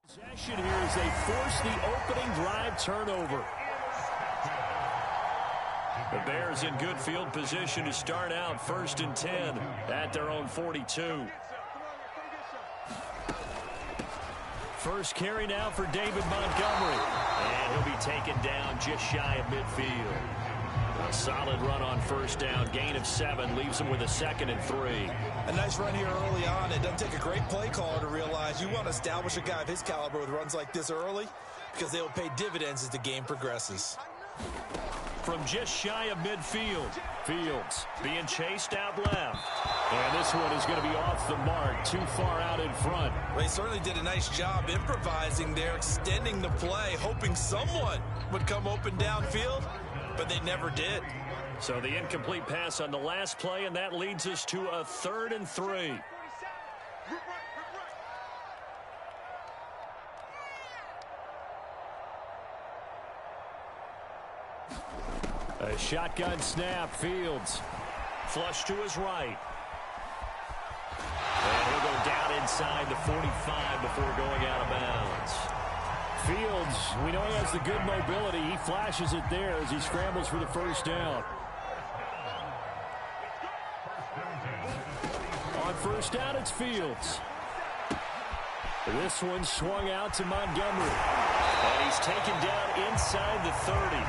Possession here as they force the opening drive turnover. The Bears in good field position to start out 1st and 10 at their own 42. First carry now for David Montgomery. And he'll be taken down just shy of midfield. A solid run on first down. Gain of 7 leaves him with a 2nd and 3. A nice run here early on. It doesn't take a great play caller to realize you want to establish a guy of his caliber with runs like this early because they will pay dividends as the game progresses. From just shy of midfield, Fields being chased out left. And this one is going to be off the mark, too far out in front. Well, he certainly did a nice job improvising there, extending the play, hoping someone would come open downfield, but they never did. So the incomplete pass on the last play, and that leads us to a 3rd and 3. A shotgun snap, Fields. Flush to his right. And he'll go down inside the 45 before going out of bounds. Fields, we know he has the good mobility. He flashes it there as he scrambles for the first down. On first down, it's Fields. This one swung out to Montgomery. And he's taken down inside the 30.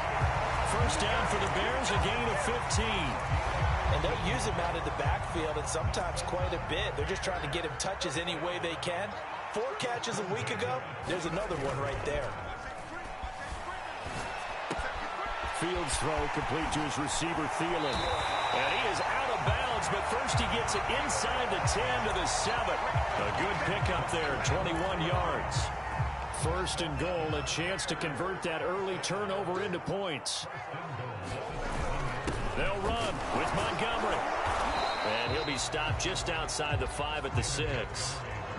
First down for the Bears, a gain of 15. And they use him out of the backfield, and sometimes quite a bit. They're just trying to get him touches any way they can. 4 catches a week ago. There's another one right there. Fields throw complete to his receiver, Thielen. And he is out of bounds, but first he gets it inside the 10 to the 7. A good pickup there, 21 yards. 1st and goal, a chance to convert that early turnover into points. They'll run with Montgomery. And he'll be stopped just outside the 5 at the 6.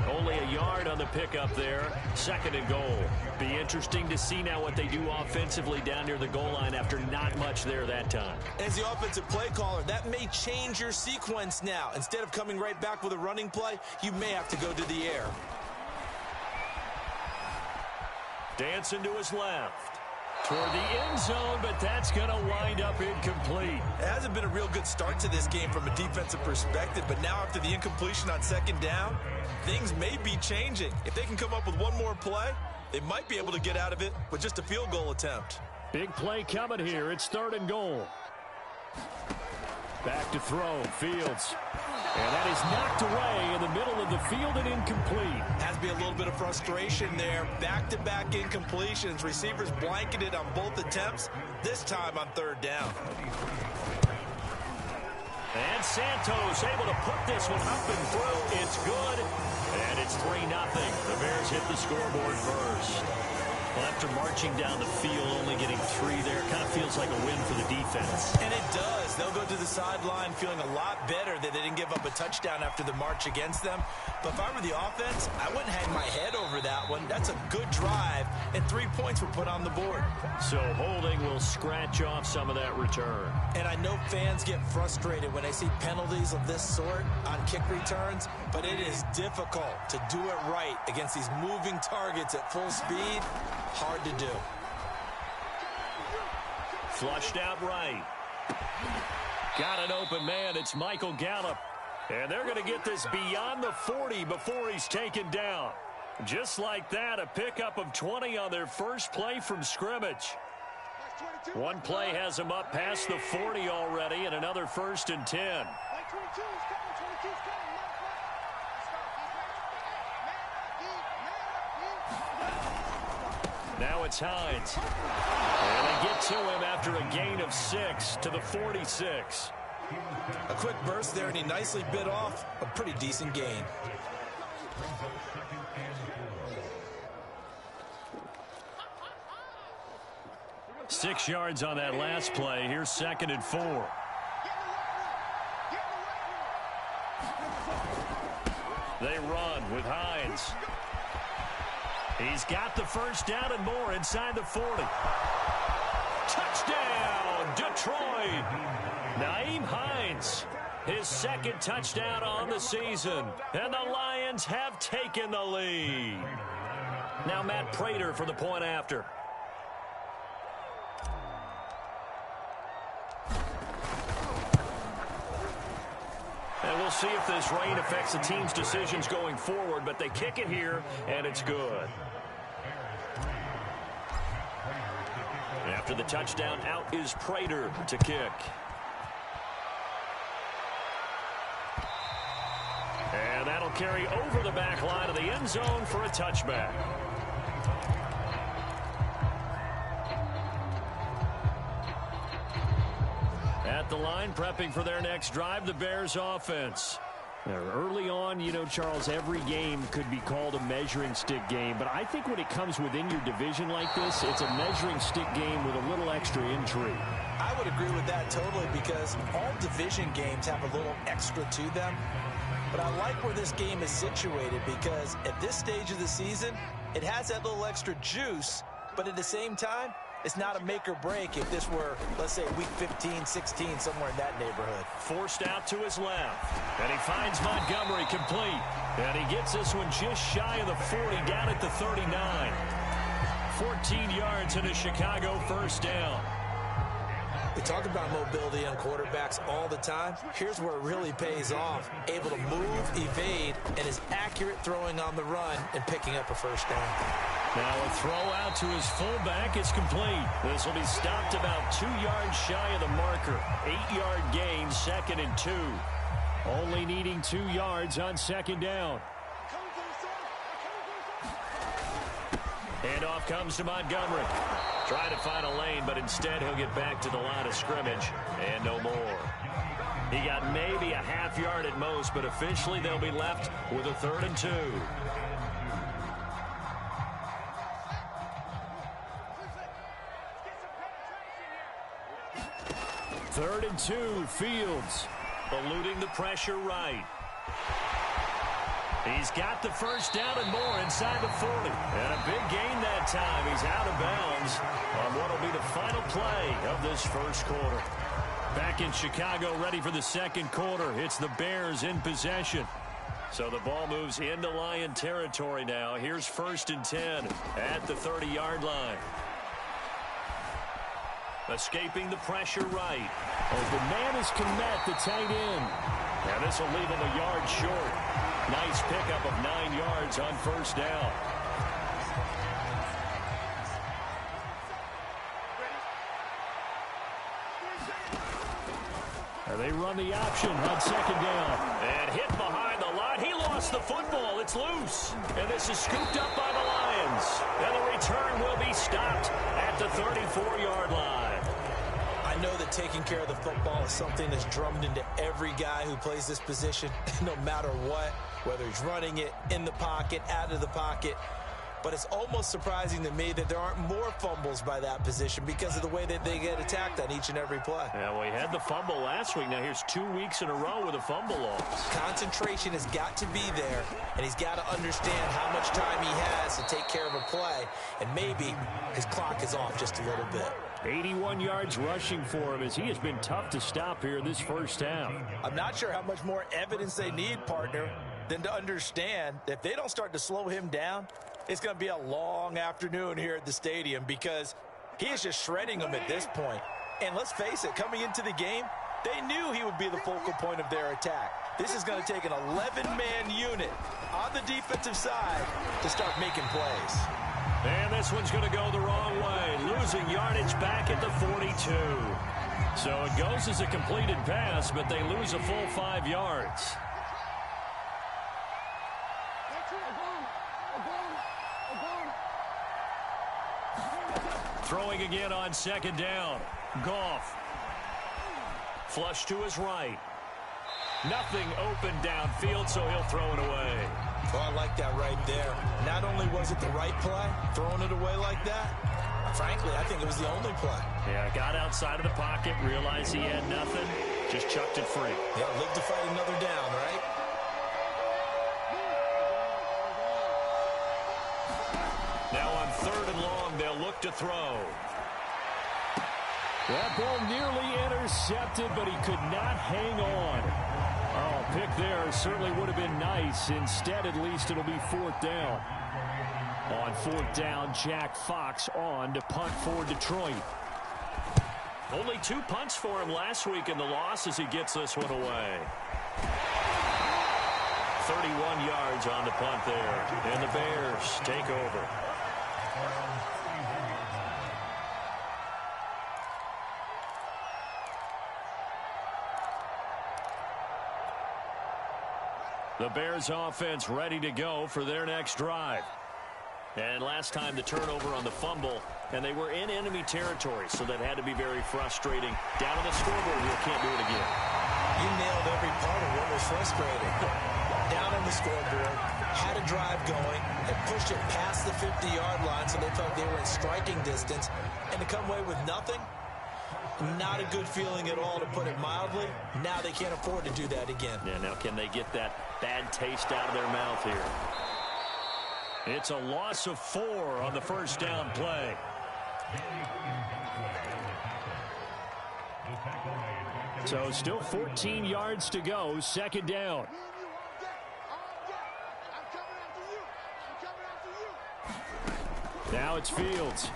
Only a yard on the pickup there. 2nd and goal. Be interesting to see now what they do offensively down near the goal line after not much there that time. As the offensive play caller, that may change your sequence now. Instead of coming right back with a running play, you may have to go to the air. Dancing to his left. Toward the end zone, but that's going to wind up incomplete. It hasn't been a real good start to this game from a defensive perspective, but now after the incompletion on 2nd down, things may be changing. If they can come up with one more play, they might be able to get out of it with just a field goal attempt. Big play coming here. It's 3rd and goal. Back to throw, Fields. And that is knocked away in the middle of the field and incomplete. Has to be a little bit of frustration there. Back-to-back incompletions. Receivers blanketed on both attempts, this time on 3rd down. And Santos able to put this one up and through. It's good. And it's 3-0. The Bears hit the scoreboard first. Well, after marching down the field, only getting 3 there, kind of feels like a win for the defense. And it does. They'll go to the sideline feeling a lot better that they didn't give up a touchdown after the march against them. But if I were the offense, I wouldn't hang my head over that one. That's a good drive, and 3 points were put on the board. So holding will scratch off some of that return. And I know fans get frustrated when they see penalties of this sort on kick returns, but it is difficult to do it right against these moving targets at full speed. Hard to do. Flushed out right. Got an open man. It's Michael Gallup. And they're going to get this beyond the 40 before he's taken down. Just like that, a pickup of 20 on their first play from scrimmage. One play has him up past the 40 already, and another 1st and 10. Now it's Hines. And they get to him after a gain of 6 to the 46. A quick burst there, and he nicely bit off a pretty decent gain. Six yards on that last play. Here's 2nd and 4. They run with Hines. He's got the first down and more inside the 40. Touchdown, Detroit. Nyheim Hines, his 2nd touchdown on the season. And the Lions have taken the lead. Now Matt Prater for the point after. And we'll see if this rain affects the team's decisions going forward, but they kick it here, and it's good. After the touchdown, out is Prater to kick. And that'll carry over the back line of the end zone for a touchback. At the line, prepping for their next drive, the Bears offense. Early on, you know, Charles, every game could be called a measuring stick game. But I think when it comes within your division like this, it's a measuring stick game with a little extra intrigue. I would agree with that totally, because all division games have a little extra to them. But I like where this game is situated, because at this stage of the season, it has that little extra juice. But at the same time, it's not a make or break if this were, let's say, week 15, 16, somewhere in that neighborhood. Forced out to his left. And he finds Montgomery complete. And he gets this one just shy of the 40, down at the 39. 14 yards and a Chicago first down. We talk about mobility on quarterbacks all the time. Here's where it really pays off. Able to move, evade, and is accurate throwing on the run and picking up a first down. Now a throw out to his fullback is complete. This will be stopped about 2 yards shy of the marker. 8-yard gain, 2nd and 2. Only needing 2 yards on second down. Handoff comes to Montgomery. Trying to find a lane, but instead he'll get back to the line of scrimmage. And no more. He got maybe a half yard at most, but officially they'll be left with a 3rd and 2. Third and 2, Fields. Eluding the pressure right. He's got the first down and more inside the 40. And a big gain that time. He's out of bounds on what will be the final play of this first quarter. Back in Chicago, ready for the second quarter. It's the Bears in possession. So the ball moves into Lion territory now. Here's 1st and 10 at the 30-yard line. Escaping the pressure right. Open man is Kmet, the tight end. And this will leave him a yard short. Nice pickup of 9 yards on first down. And they run the option on second down. And hit behind the line. He lost the football. It's loose. And this is scooped up by the Lions. And the return will be stopped at the 34-yard line. I know that taking care of the football is something that's drummed into every guy who plays this position, no matter what, whether he's running it, in the pocket, out of the pocket. But it's almost surprising to me that there aren't more fumbles by that position because of the way that they get attacked on each and every play. Yeah, well, he had the fumble last week. Now here's 2 weeks in a row with a fumble loss. Concentration has got to be there, and he's got to understand how much time he has to take care of a play, and maybe his clock is off just a little bit. 81 yards rushing for him as he has been tough to stop here this first half. I'm not sure how much more evidence they need, partner, than to understand that if they don't start to slow him down, it's going to be a long afternoon here at the stadium because he is just shredding them at this point. And let's face it, coming into the game, they knew he would be the focal point of their attack. This is going to take an 11-man unit on the defensive side to start making plays. And this one's going to go the wrong way, losing yardage back at the 42. So it goes as a completed pass, but they lose a full 5 yards. Throwing again on second down. Goff. Flush to his right. Nothing open downfield, so he'll throw it away. Oh, I like that right there. Not only was it the right play, throwing it away like that, frankly, I think it was the only play. Yeah, got outside of the pocket, realized he had nothing, just chucked it free. Yeah, live to fight another down, right? Now on 3rd and long, they'll look to throw. That ball nearly intercepted, but he could not hang on. Oh, pick there certainly would have been nice. Instead, at least, it'll be 4th down. On 4th down, Jack Fox on to punt for Detroit. Only 2 punts for him last week in the loss as he gets this one away. 31 yards on the punt there. And the Bears take over. The Bears offense ready to go for their next drive. And last time the turnover on the fumble, and they were in enemy territory, so that had to be very frustrating. Down on the scoreboard here, can't do it again. You nailed every part of what was frustrating. Down on the scoreboard, had a drive going, and pushed it past the 50-yard line, so they felt they were in striking distance, and to come away with nothing, not a good feeling at all, to put it mildly. Now they can't afford to do that again. Yeah, now can they get that bad taste out of their mouth here? It's a loss of 4 on the first down play. So still 14 yards to go, 2nd down. Now it's Fields.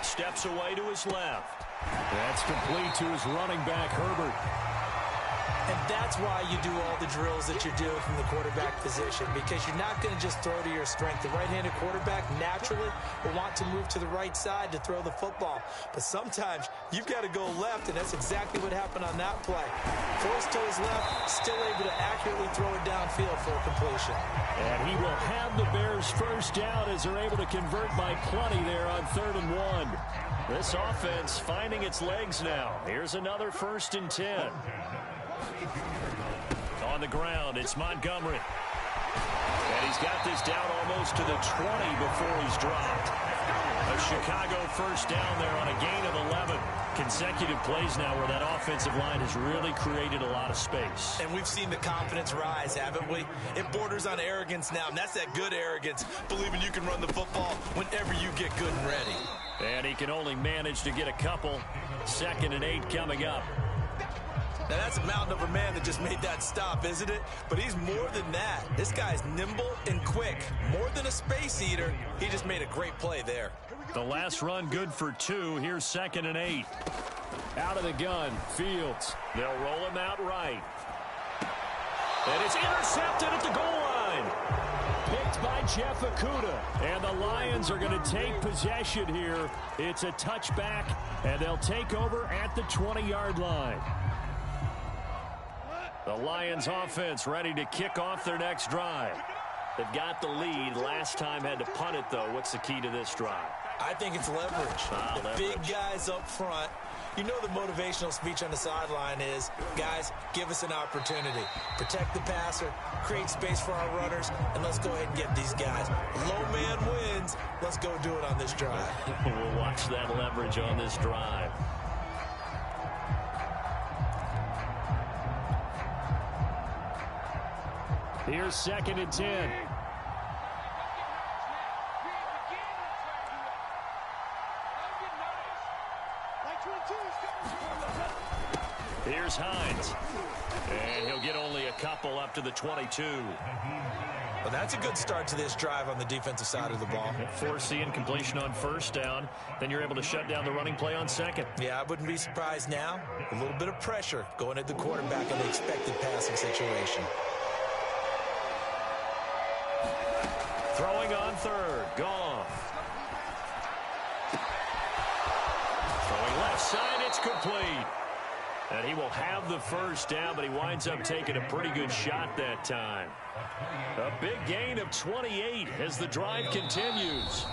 Steps away to his left. That's complete to his running back, Herbert. And that's why you do all the drills that you're doing from the quarterback position, because you're not going to just throw to your strength. The right-handed quarterback naturally will want to move to the right side to throw the football. But sometimes you've got to go left, and that's exactly what happened on that play. Forced to his left, still able to accurately throw it downfield for a completion. And he will have the Bears first down as they're able to convert by plenty there on 3rd and 1. This offense finding its legs now. Here's another 1st and 10. On the ground, it's Montgomery. And he's got this down almost to the 20 before he's dropped. A Chicago first down there on a gain of 11. Consecutive plays now where that offensive line has really created a lot of space. And we've seen the confidence rise, haven't we? It borders on arrogance now, and that's that good arrogance, believing you can run the football whenever you get good and ready. And he can only manage to get a couple. 2nd and 8 coming up. Now, that's a mountain of a man that just made that stop, isn't it? But he's more than that. This guy's nimble and quick. More than a space eater, he just made a great play there. The last run good for 2. Here's 2nd and 8. Out of the gun, Fields. They'll roll him out right. And it's intercepted at the goal line. Picked by Jeff Okudah. And the Lions are going to take possession here. It's a touchback, and they'll take over at the 20-yard line. The Lions offense ready to kick off their next drive. They've got the lead. Last time had to punt it, though. What's the key to this drive? I think it's leverage. The big guys up front. You know the motivational speech on the sideline is, guys, give us an opportunity. Protect the passer, create space for our runners, and let's go ahead and get these guys. Low man wins. Let's go do it on this drive. We'll watch that leverage on this drive. Here's 2nd and 10. Here's Hines. And he'll get only a couple up to the 22. Well, that's a good start to this drive on the defensive side of the ball. Force the incompletion on 1st down. Then you're able to shut down the running play on 2nd. Yeah, I wouldn't be surprised now. A little bit of pressure going at the quarterback in the expected passing situation. Throwing on 3rd. Goff. Throwing left side. It's complete. And he will have the first down, but he winds up taking a pretty good shot that time. A big gain of 28 as the drive continues.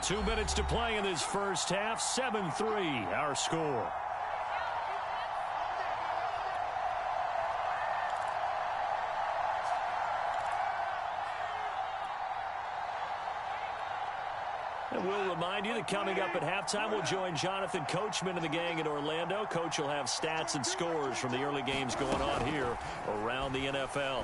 2 minutes to play in this first half. 7-3 our score. And we'll remind you that coming up at halftime, we'll join Jonathan Coachman and the gang in Orlando. Coach will have stats and scores from the early games going on here around the NFL.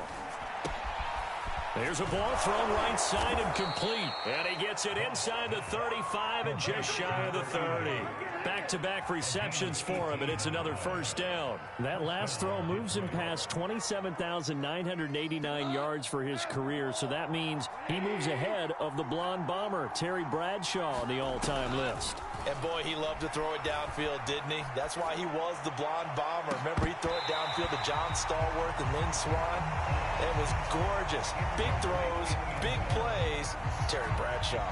There's a ball thrown right side and complete. And he gets it inside the 35 and just shy of the 30. Back-to-back receptions for him, and it's another first down. That last throw moves him past 27,989 yards for his career, so that means he moves ahead of the blonde bomber, Terry Bradshaw, on the all-time list. And boy, he loved to throw it downfield, didn't he? That's why he was the blonde bomber. Remember, he'd throw it downfield to John Stallworth and Lynn Swann. It was gorgeous. Big throws, big plays. Terry Bradshaw.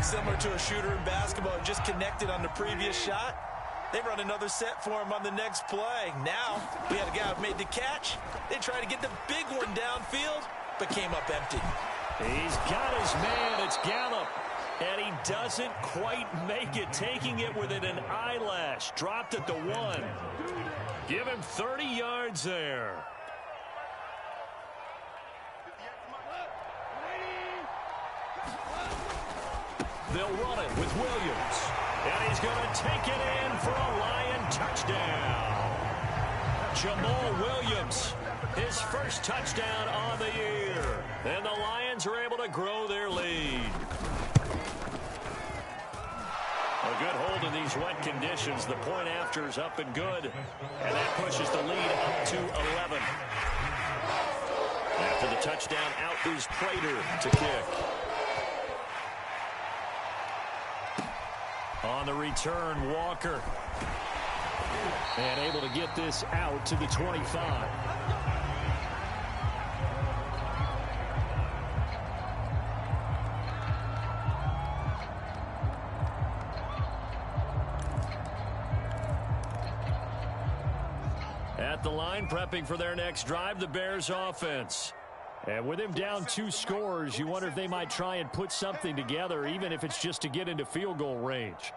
Similar to a shooter in basketball, just connected on the previous shot. They run another set for him on the next play. Now, we had a guy who made the catch. They tried to get the big one downfield, but came up empty. He's got his man. It's Gallup. And he doesn't quite make it, taking it within an eyelash. Dropped at the 1. Give him 30 yards there. They'll run it with Williams. And he's going to take it in for a Lion touchdown. Jamal Williams, his first touchdown on the year. And the Lions are able to grow their lead. A good hold in these wet conditions. The point after is up and good. And that pushes the lead up to 11. After the touchdown, out is Prater to kick. On the return, Walker. And able to get this out to the 25. At the line, prepping for their next drive, the Bears offense. And with him down 2 scores, you wonder if they might try and put something together, even if it's just to get into field goal range.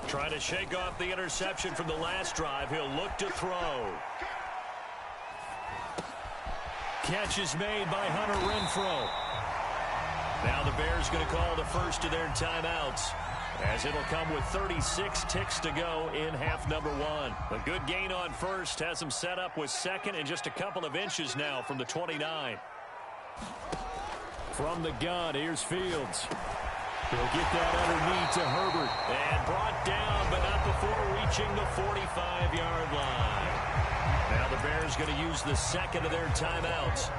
Trying to shake off the interception from the last drive. He'll look to throw. Catch is made by Hunter Renfrow. Now the Bears going to call the first of their timeouts, as it'll come with 36 ticks to go in half number 1. A good gain on first has them set up with second and just a couple of inches now from the 29. From the gun, here's Fields. He'll get that underneath to Herbert. And brought down, but not before reaching the 45-yard line. Now the Bears going to use the second of their timeouts,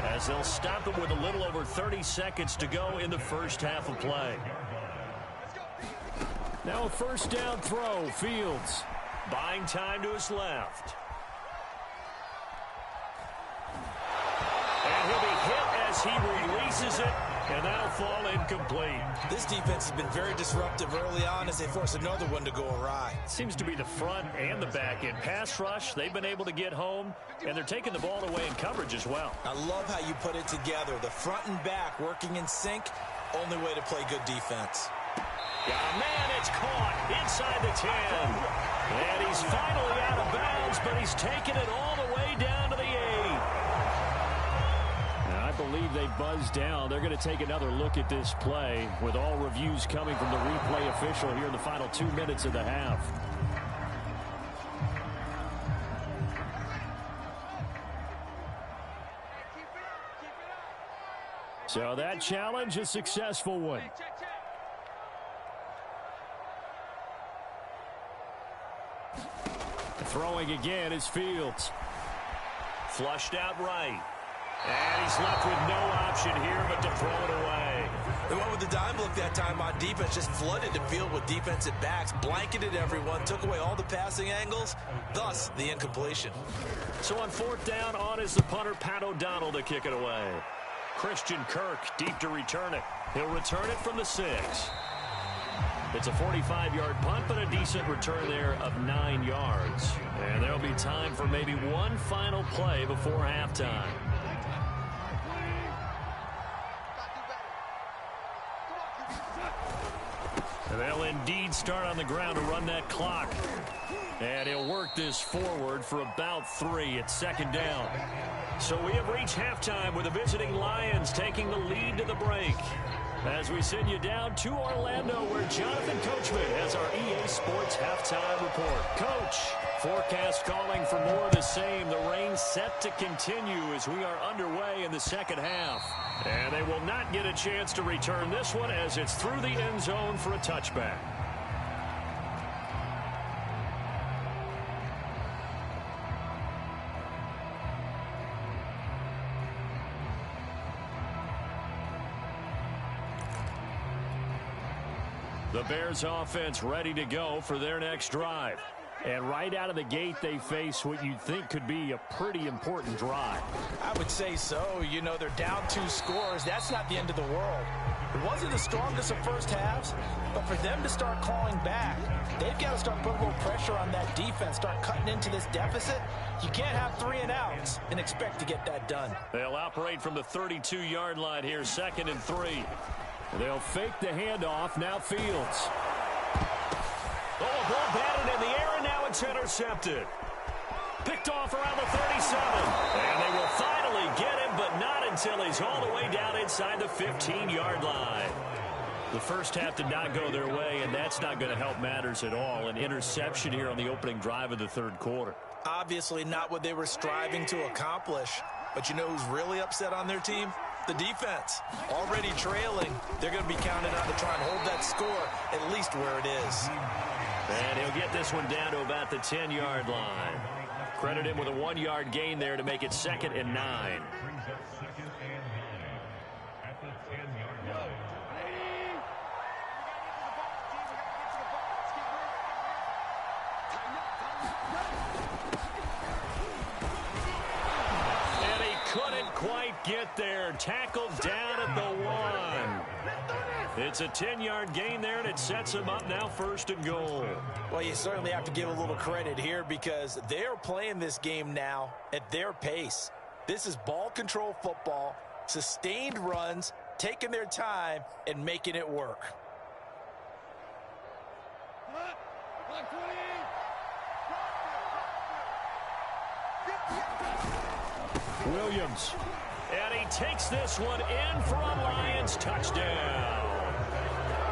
as they'll stop it with a little over 30 seconds to go in the first half of play. Now a first down throw, Fields. Buying time to his left. And he'll be hit as he releases it, and that'll fall incomplete. This defense has been very disruptive early on as they force another one to go awry. Seems to be the front and the back end. Pass rush, they've been able to get home, and they're taking the ball away in coverage as well. I love how you put it together. The front and back working in sync, only way to play good defense. Yeah, man, it's caught inside the 10. And he's finally out of bounds, but he's taken it all the way down to the 8. I believe they buzzed down. They're going to take another look at this play, with all reviews coming from the replay official here in the final 2 minutes of the half. So that challenge, a successful one. Throwing again is Fields. Flushed out right. And he's left with no option here but to throw it away. They went with the dime look that time on defense, just flooded the field with defensive backs, blanketed everyone, took away all the passing angles, thus the incompletion. So on fourth down, on is the punter, Pat O'Donnell, to kick it away. Christian Kirk deep to return it. He'll return it from the 6. It's a 45-yard punt, but a decent return there of 9 yards. And there'll be time for maybe one final play before halftime. They'll indeed start on the ground to run that clock. And he'll work this forward for about 3 at second down. So we have reached halftime with the visiting Lions taking the lead to the break. As we send you down to Orlando, where Jonathan Coachman has our EA Sports Halftime Report. Coach, forecast calling for more of the same. The rain set to continue as we are underway in the second half. And they will not get a chance to return this one as it's through the end zone for a touchback. The Bears offense ready to go for their next drive. And right out of the gate, they face what you'd think could be a pretty important drive. I would say so. You know, they're down 2 scores. That's not the end of the world. It wasn't the strongest of first halves, but for them to start clawing back, they've got to start putting a little pressure on that defense, start cutting into this deficit. You can't have 3 and outs and expect to get that done. They'll operate from the 32-yard line here, 2nd and 3. They'll fake the handoff. Now Fields. Oh, ball batted in the air, and now it's intercepted. Picked off around the 37. And they will finally get him, but not until he's all the way down inside the 15-yard line. The first half did not go their way, and that's not going to help matters at all. An interception here on the opening drive of the third quarter. Obviously not what they were striving to accomplish. But you know who's really upset on their team? The defense. Already trailing. They're going to be counted on to try and hold that score at least where it is. And he'll get this one down to about the 10-yard line. Credit him with a 1-yard gain there to make it 2nd and 9. And he couldn't quite get there. Tackled down at the 1. It's a 10-yard gain there, and it sets him up now 1st and goal. Well, you certainly have to give a little credit here because they're playing this game now at their pace. This is ball control football, sustained runs, taking their time, and making it work. Williams. And he takes this one in for a Lions touchdown.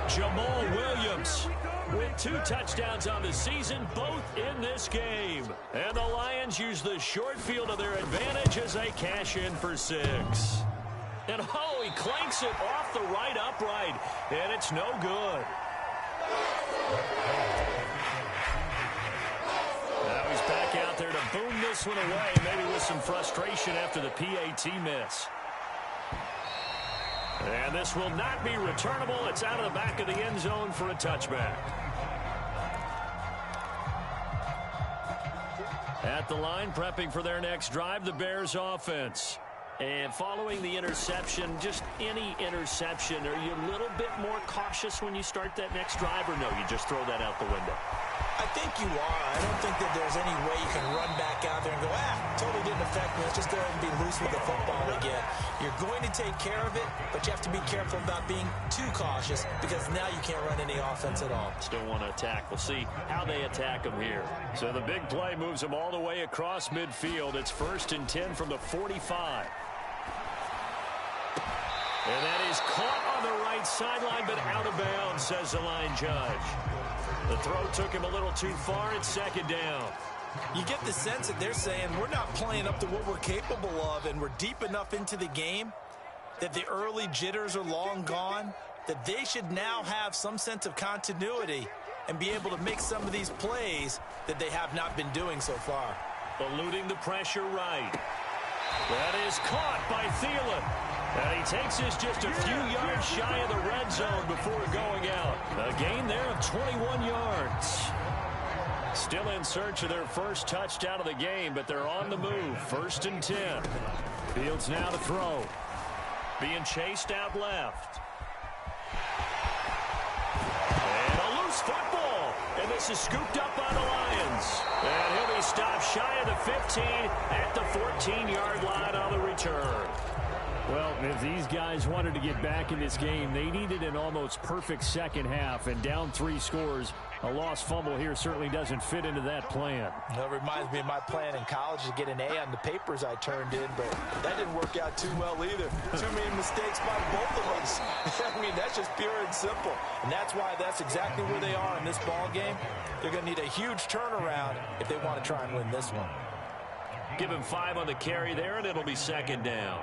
Jamal Williams with 2 touchdowns on the season, both in this game. And the Lions use the short field to their advantage as they cash in for 6. And oh, he clanks it off the right upright, and it's no good. Now he's back out there to boom this one away, maybe with some frustration after the PAT miss. And this will not be returnable. It's out of the back of the end zone for a touchback. At the line, prepping for their next drive, the Bears offense. And following the interception, just any interception, are you a little bit more cautious when you start that next drive, or no, you just throw that out the window? I think you are. I don't think that there's any way you can run back out there and go, totally didn't affect me. Let's just go ahead and be loose with the football again. You're going to take care of it, but you have to be careful about being too cautious because now you can't run any offense at all. Still want to attack. We'll see how they attack them here. So the big play moves them all the way across midfield. It's 1st and 10 from the 45. And that is caught on the right sideline, but out of bounds, says the line judge. The throw took him a little too far. It's 2nd down. You get the sense that they're saying we're not playing up to what we're capable of, and we're deep enough into the game that the early jitters are long gone, that they should now have some sense of continuity and be able to make some of these plays that they have not been doing so far. Eluding the pressure right. That is caught by Thielen. And he takes this just a few yards shy of the red zone before going out. A gain there of 21 yards. Still in search of their first touchdown of the game, but they're on the move. 1st and 10. Fields now to throw. Being chased out left. And a loose football. And this is scooped up by the Lions. And he'll be stopped shy of the 15 at the 14-yard line on the return. Well, if these guys wanted to get back in this game, they needed an almost perfect second half, and down 3 scores. A lost fumble here certainly doesn't fit into that plan. That reminds me of my plan in college to get an A on the papers I turned in, but that didn't work out too well either. Too many mistakes by both of us. I mean, that's just pure and simple. And that's why that's exactly where they are in this ball game. They're going to need a huge turnaround if they want to try and win this one. Give him 5 on the carry there, and it'll be second down.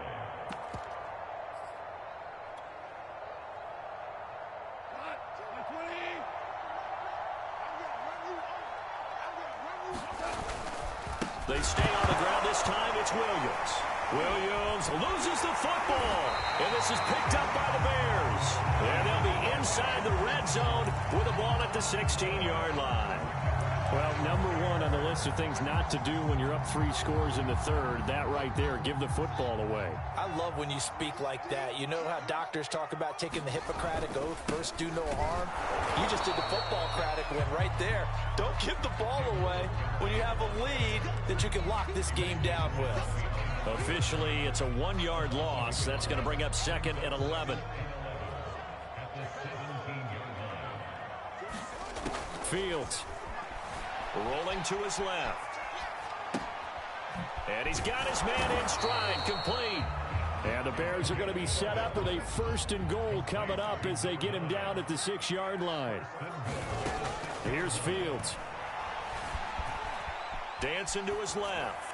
They stay on the ground this time. It's Williams. Williams loses the football. And this is picked up by the Bears. And they'll be inside the red zone with a ball at the 16-yard line. Well, number 1 on the list of things not to do when you're up 3 scores in the third, that right there, give the football away. I love when you speak like that. You know how doctors talk about taking the Hippocratic oath, first do no harm? You just did the football-cratic one right there. Don't give the ball away when you have a lead that you can lock this game down with. Officially, it's a 1-yard loss. That's going to bring up 2nd and 11. Fields. Rolling to his left. And he's got his man in stride, complete. And the Bears are going to be set up with a 1st and goal coming up as they get him down at the 6-yard line. Here's Fields. Dancing to his left.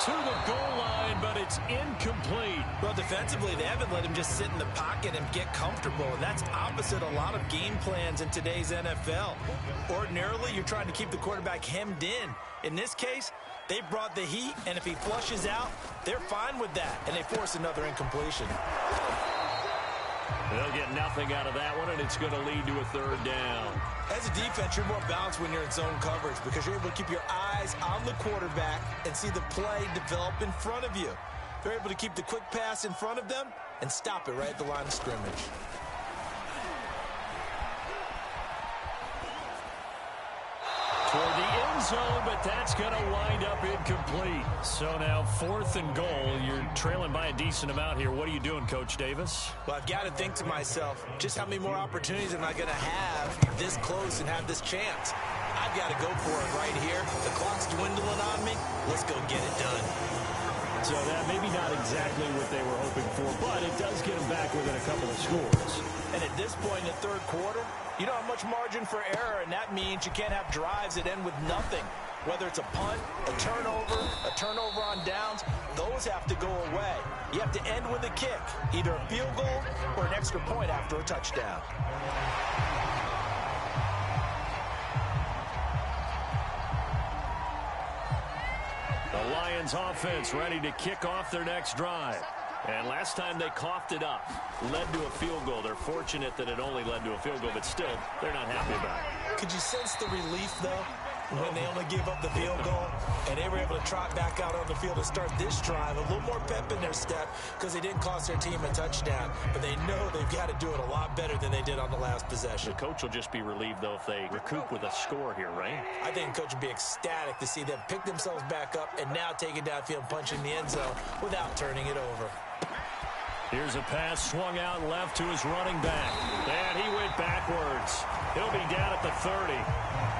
To the goal line, but it's incomplete. Well, defensively, they haven't let him just sit in the pocket and get comfortable, and that's opposite a lot of game plans in today's NFL. Ordinarily, you're trying to keep the quarterback hemmed in. In this case, they brought the heat, and if he flushes out, they're fine with that, and they force another incompletion. They'll get nothing out of that one, and it's going to lead to a 3rd down. As a defense, you're more balanced when you're in zone coverage because you're able to keep your eyes on the quarterback and see the play develop in front of you. They're able to keep the quick pass in front of them and stop it right at the line of scrimmage. Toward the end zone, but that's going to wind up incomplete. So now 4th and goal. You're trailing by a decent amount here. What are you doing, Coach Davis? Well, I've got to think to myself, just how many more opportunities am I going to have this close and have this chance? I've got to go for it right here. The clock's dwindling on me. Let's go get it done. So that maybe not exactly what they were hoping for, but it does get them back within a couple of scores. And at this point in the 3rd quarter, you don't have much margin for error, and that means you can't have drives that end with nothing. Whether it's a punt, a turnover on downs, those have to go away. You have to end with a kick, either a field goal or an extra point after a touchdown. The Lions offense ready to kick off their next drive. And last time they coughed it up, led to a field goal. They're fortunate that it only led to a field goal, but still, they're not happy about it. Could you sense the relief, though, when they only gave up the field goal and they were able to trot back out on the field to start this drive? A little more pep in their step because they didn't cost their team a touchdown, but they know they've got to do it a lot better than they did on the last possession. The coach will just be relieved, though, if they recoup with a score here, right? I think the coach would be ecstatic to see them pick themselves back up and now take it downfield and punch in the end zone without turning it over. Here's a pass swung out left to his running back. And he went backwards. He'll be down at the 30.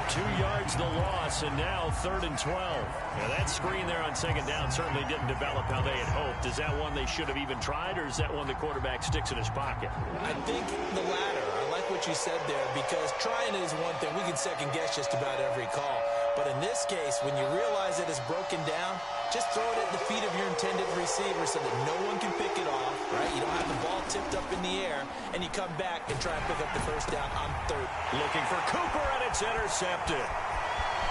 2 yards the loss, and now 3rd and 12. Now that screen there on 2nd down certainly didn't develop how they had hoped. Is that one they should have even tried, or is that one the quarterback sticks in his pocket? I think the latter. I like what you said there because trying it is one thing. We can second guess just about every call. But in this case, when you realize that it's broken down, just throw it at the feet of your intended receiver so that no one can pick it off, right? You don't have the ball tipped up in the air, and you come back and try and pick up the 1st down on 3rd. Looking for Cooper, and it's intercepted.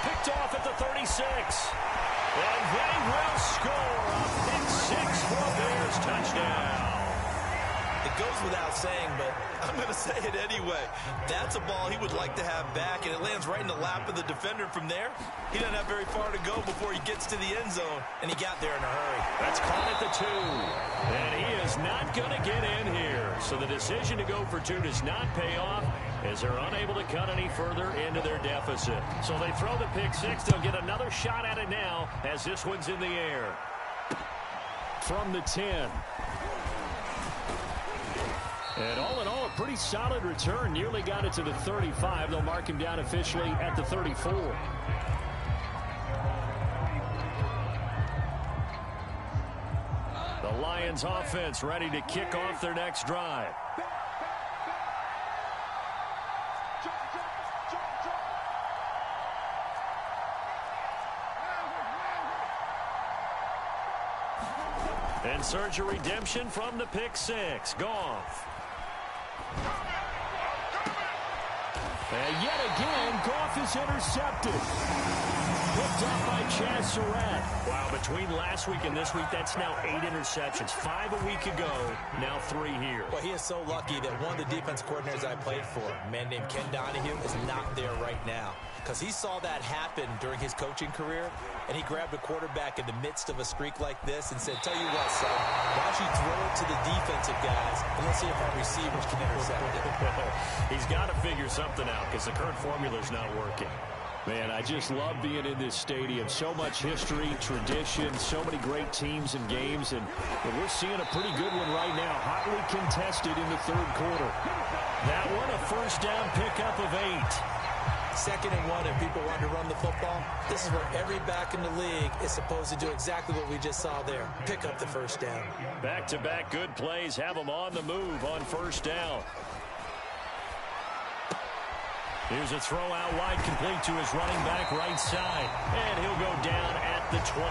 Picked off at the 36. And they will score a pick 6 for a Bears touchdown. It goes without saying, but I'm going to say it anyway. That's a ball he would like to have back, and it lands right in the lap of the defender from there. He doesn't have very far to go before he gets to the end zone, and he got there in a hurry. That's caught at the 2. And he is not going to get in here. So the decision to go for 2 does not pay off as they're unable to cut any further into their deficit. So they throw the pick 6. They'll get another shot at it now as this one's in the air. From the 10. And all in all, a pretty solid return. Nearly got it to the 35. They'll mark him down officially at the 34. The Lions offense ready to kick off their next drive. And search a redemption from the pick six. Goff. And yet again, Goff is intercepted. Picked up by Chaz Surratt. Wow, between last week and this week, that's now 8 interceptions. 5 a week ago, now 3 here. Well, he is so lucky that one of the defense coordinators I played for, a man named Ken Donahue, is not there right now. Because he saw that happen during his coaching career, and he grabbed a quarterback in the midst of a streak like this and said, tell you what, son, why don't you throw it to the defensive guys, and let's see if our receivers can intercept it. He's got to figure something out because the current formula's not working. Man, I just love being in this stadium. So much history, tradition, so many great teams and games, and we're seeing a pretty good one right now, hotly contested in the third quarter. That one, a first down pickup of 8. 2nd and 1, and people want to run the football. This is where every back in the league is supposed to do exactly what we just saw there. Pick up the first down. Back-to-back good plays have them on the move on first down. Here's a throw out wide, complete to his running back right side. And he'll go down at the 28.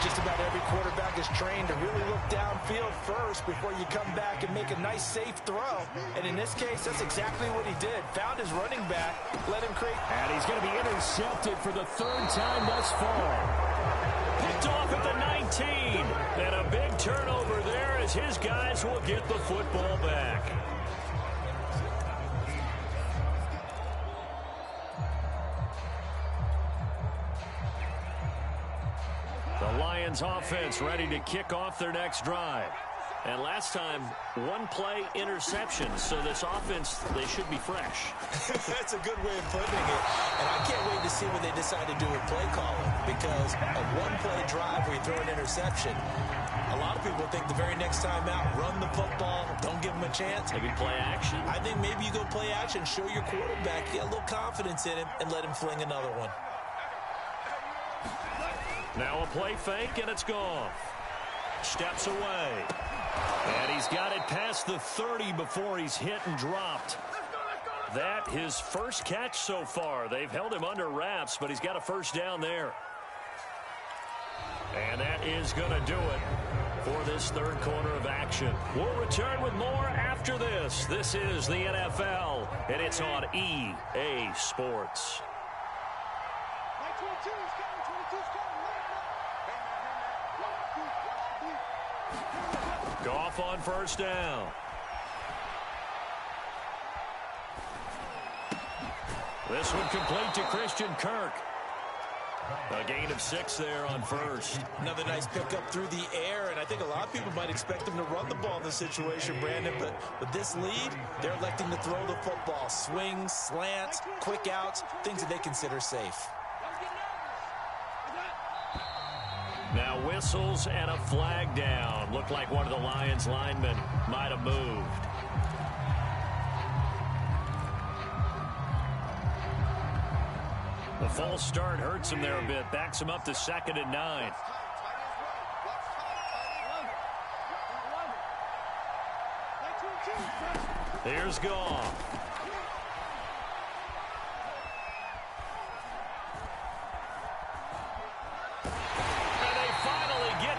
Just about every quarterback is trained to really look downfield first before you come back and make a nice, safe throw. And in this case, that's exactly what he did. Found his running back, let him create. And he's going to be intercepted for the 3rd time thus far. Picked off at the 19. And a big turnover there as his guys will get the football back. The Lions offense ready to kick off their next drive. And last time, 1 play interception. So this offense, they should be fresh. That's a good way of putting it. And I can't wait to see what they decide to do with play calling. Because a 1-play drive where you throw an interception, a lot of people think the very next time out, run the football, don't give them a chance. Maybe play action. I think maybe you go play action, show your quarterback, get a little confidence in him, and let him fling another one. Now a play fake, and it's gone. Steps away. And he's got it past the 30 before he's hit and dropped. That his first catch so far. They've held him under wraps, but he's got a first down there. And that is going to do it for this third quarter of action. We'll return with more after this. This is the NFL, and it's on EA Sports. Goff on first down. This one complete to Christian Kirk. A gain of 6 there on first. Another nice pickup through the air, and I think a lot of people might expect them to run the ball in this situation, Brandon, but with this lead, they're electing to throw the football. Swings, slants, quick outs, things that they consider safe. Now whistles and a flag down. Looked like one of the Lions linemen might have moved. The false start hurts him there a bit. Backs him up to 2nd and 9. Here's Goff.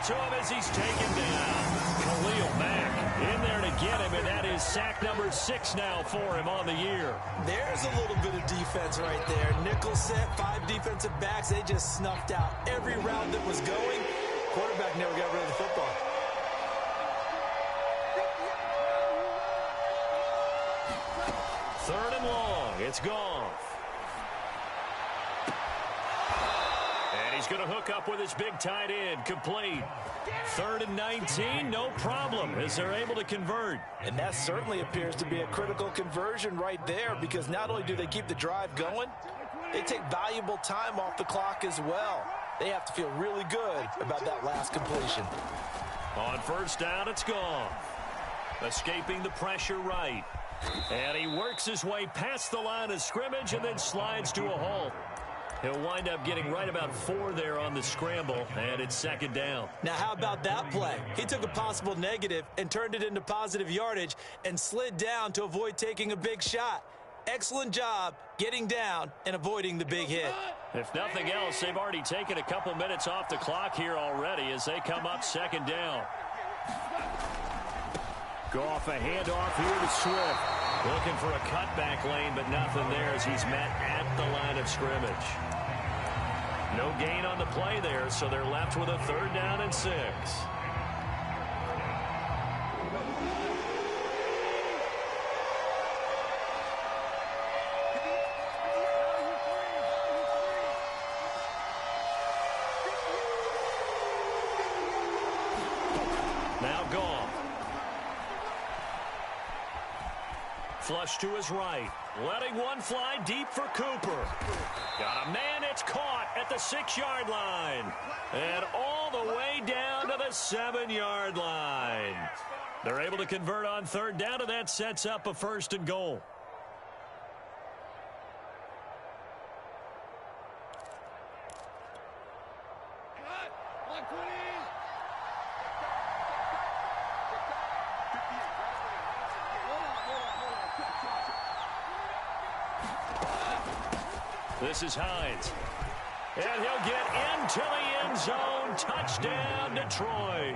To him as he's taken down. Khalil Mack in there to get him, and that is sack number 6 now for him on the year. There's a little bit of defense right there. Nickel set, 5 defensive backs. They just snuffed out every round that was going. Quarterback never got rid of the football. Third and long. It's Goff. He's going to hook up with his big tight end, complete. 3rd and 19, no problem, as they're able to convert. And that certainly appears to be a critical conversion right there, because not only do they keep the drive going, they take valuable time off the clock as well. They have to feel really good about that last completion. On first down, it's Goff. Escaping the pressure right. And he works his way past the line of scrimmage and then slides to a halt. He'll wind up getting right about 4 there on the scramble, and it's second down. Now, how about that play? He took a possible negative and turned it into positive yardage and slid down to avoid taking a big shot. Excellent job getting down and avoiding the big hit. If nothing else, they've already taken a couple minutes off the clock here already as they come up second down. Goff a handoff here to Swift. Looking for a cutback lane, but nothing there as he's met at the line of scrimmage. No gain on the play there, so they're left with a 3rd down and 6. Now Goff. Flush to his right. Letting one fly deep for Cooper. Got a man, it's caught at the 6-yard line. And all the way down to the 7-yard line. They're able to convert on 3rd down, and that sets up a 1st and goal. This is Hines. And he'll get into the end zone. Touchdown, Detroit.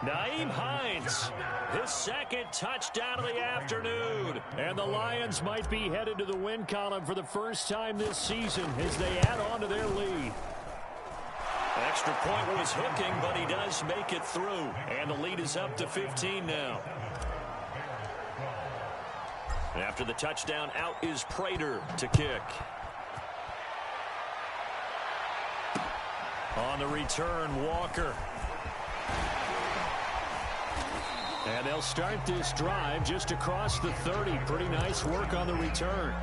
Nyheim Hines, his 2nd touchdown of the afternoon. And the Lions might be headed to the win column for the first time this season as they add on to their lead. Extra point was hooking, but he does make it through. And the lead is up to 15 now. After the touchdown, out is Prater to kick. On the return, Walker. And they'll start this drive just across the 30. Pretty nice work on the return.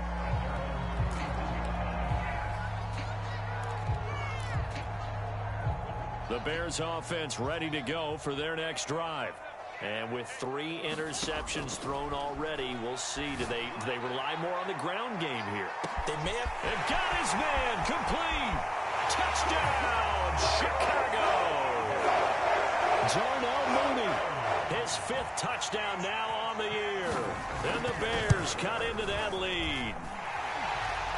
The Bears offense ready to go for their next drive. And with 3 interceptions thrown already, we'll see. Do they rely more on the ground game here? They may have. And got his man complete. Touchdown, Chicago. Darnell Mooney, his 5th touchdown now on the year. And the Bears cut into that lead.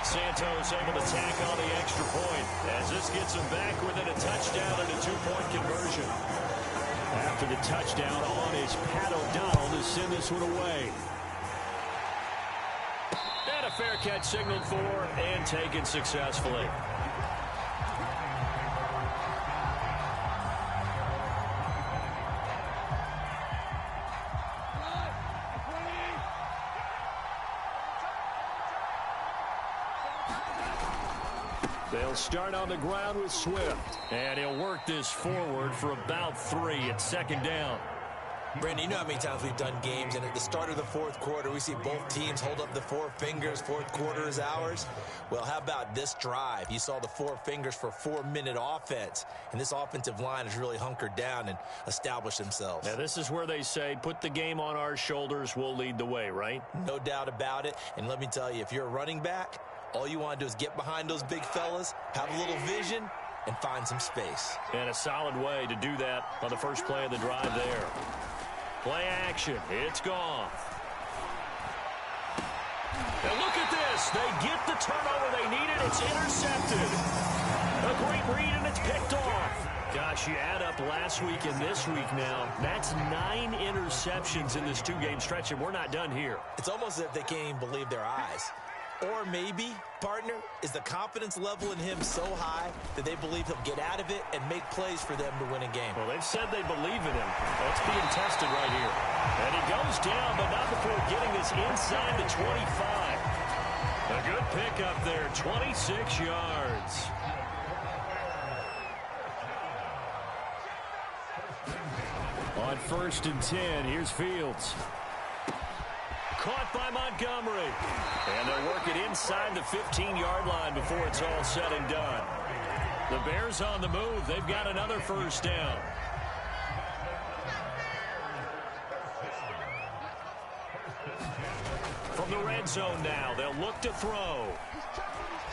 Santos able to tack on the extra point as this gets him back within a touchdown and a 2-point conversion. After the touchdown on is Pat O'Donnell to send this one away. And a fair catch signaled for and taken successfully. They'll start on the ground with Swift. And he'll work this forward for about 3 at 2nd down. Brandon, you know how many times we've done games, and at the start of the 4th quarter, we see both teams hold up the 4 fingers, 4th quarter is ours. Well, how about this drive? You saw the 4 fingers for 4-minute offense, and this offensive line has really hunkered down and established themselves. Now, this is where they say, put the game on our shoulders, we'll lead the way, right? No doubt about it, and let me tell you, if you're a running back, all you want to do is get behind those big fellas, have a little vision, and find some space. And a solid way to do that on the first play of the drive there. Play action. It's gone. And look at this. They get the turnover they needed. It's intercepted. A great read, and it's picked off. Gosh, you add up last week and this week now. That's 9 interceptions in this 2-game stretch, and we're not done here. It's almost as if they can't even believe their eyes. Or maybe, partner, is the confidence level in him so high that they believe he'll get out of it and make plays for them to win a game. Well, they've said they believe in him. That's being tested right here. And he goes down, but not before getting this inside the 25. A good pickup there, 26 yards. On 1st and 10, here's Fields. Caught by Montgomery. And they'll work it inside the 15-yard line before it's all said and done. The Bears on the move. They've got another 1st down. From the red zone now, they'll look to throw.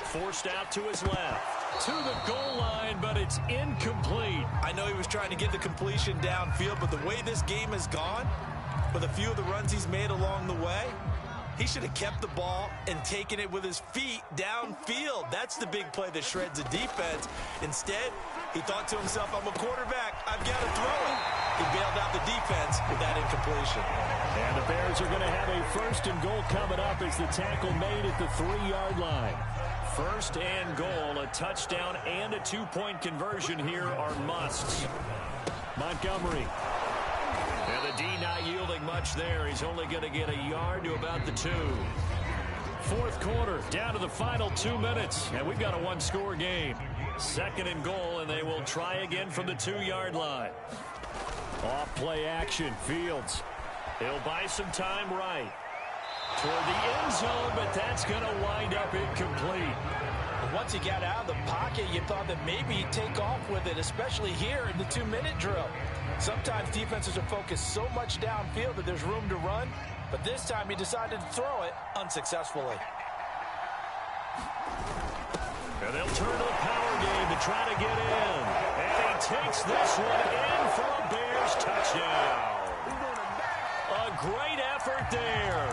Forced out to his left. To the goal line, but it's incomplete. I know he was trying to get the completion downfield, but the way this game has gone, with a few of the runs he's made along the way, he should have kept the ball and taken it with his feet downfield. That's the big play that shreds a defense. Instead, he thought to himself, I'm a quarterback, I've got to throw it. He bailed out the defense with that incompletion. And the Bears are going to have a first and goal coming up as the tackle made at the 3-yard line. First and goal, a touchdown and a 2-point conversion here are musts. Montgomery. And the D not yielding much there. He's only going to get a yard to about the 2. Fourth quarter, down to the final 2 minutes, and we've got a one-score game. Second and goal, and they will try again from the 2-yard line. Off play action, Fields. He'll buy some time right. Toward the end zone, but that's going to wind up incomplete. Once he got out of the pocket, you thought that maybe he'd take off with it, especially here in the 2-minute drill. Sometimes defenses are focused so much downfield that there's room to run, but this time he decided to throw it unsuccessfully. And they'll turn to the power game to try to get in. And he takes this one in for a Bears touchdown. A great effort there.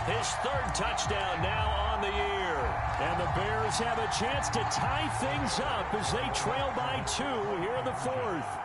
His third touchdown now on the year. And the Bears have a chance to tie things up as they trail by 2 here in the fourth.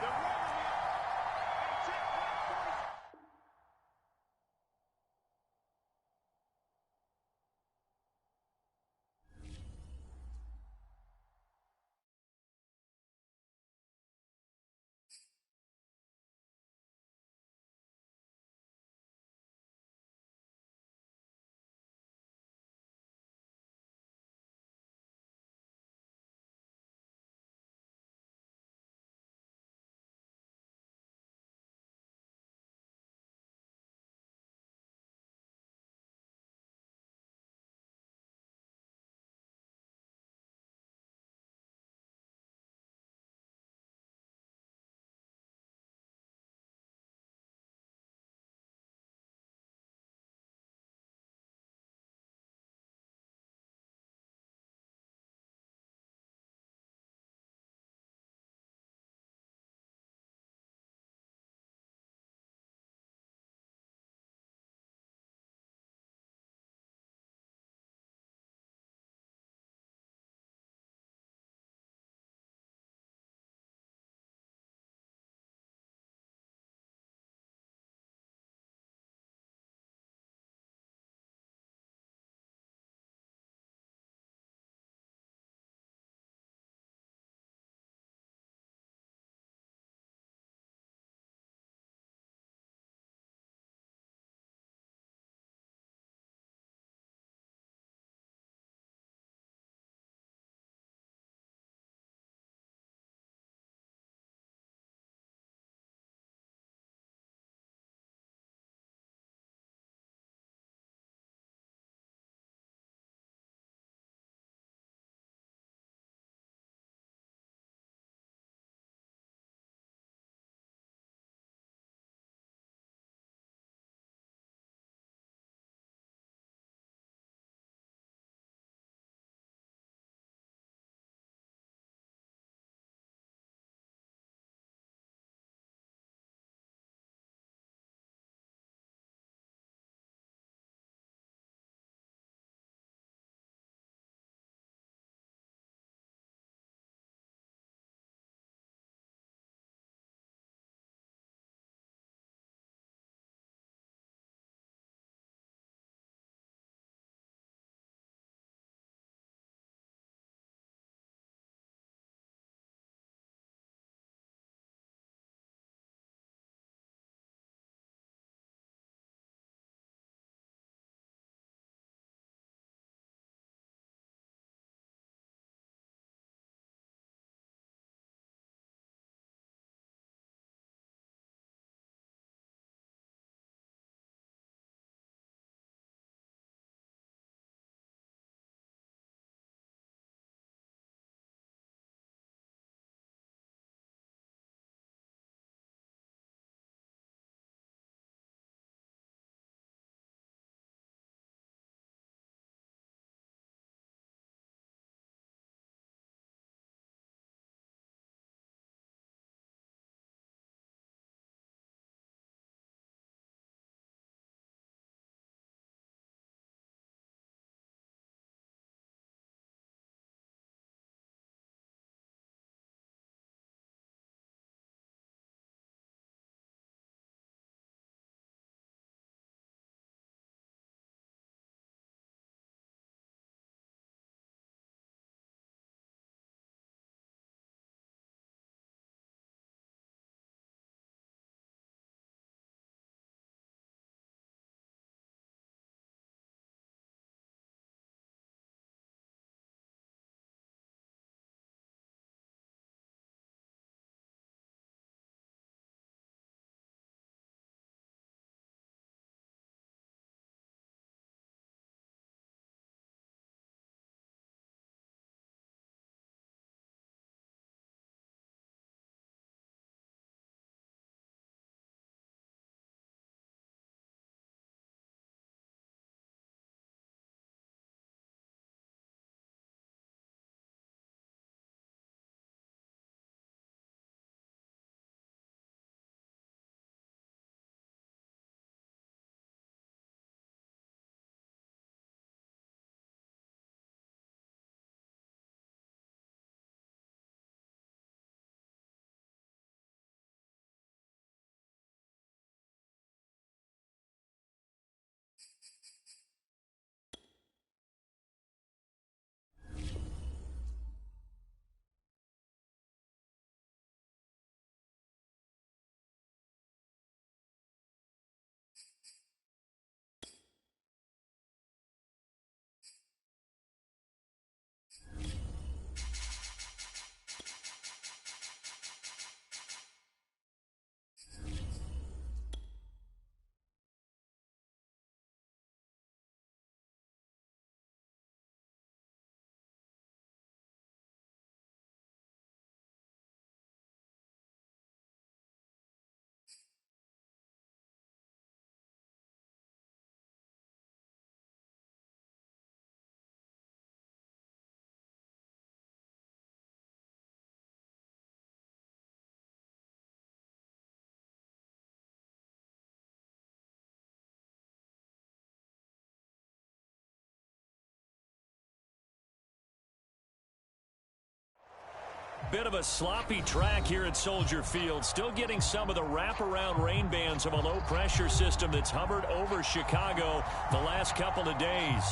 Bit of a sloppy track here at Soldier Field. Still getting some of the wraparound rain bands of a low-pressure system that's hovered over Chicago the last couple of days.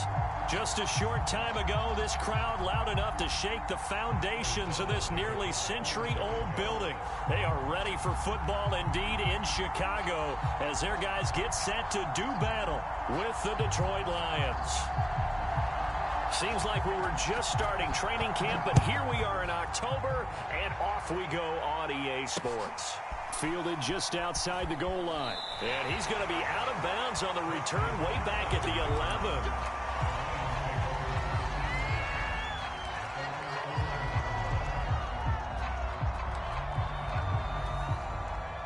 Just a short time ago, this crowd loud enough to shake the foundations of this nearly century-old building. They are ready for football indeed in Chicago as their guys get set to do battle with the Detroit Lions. Seems like we were just starting training camp, but here we are in October, and off we go on EA Sports. Fielded just outside the goal line. And he's going to be out of bounds on the return way back at the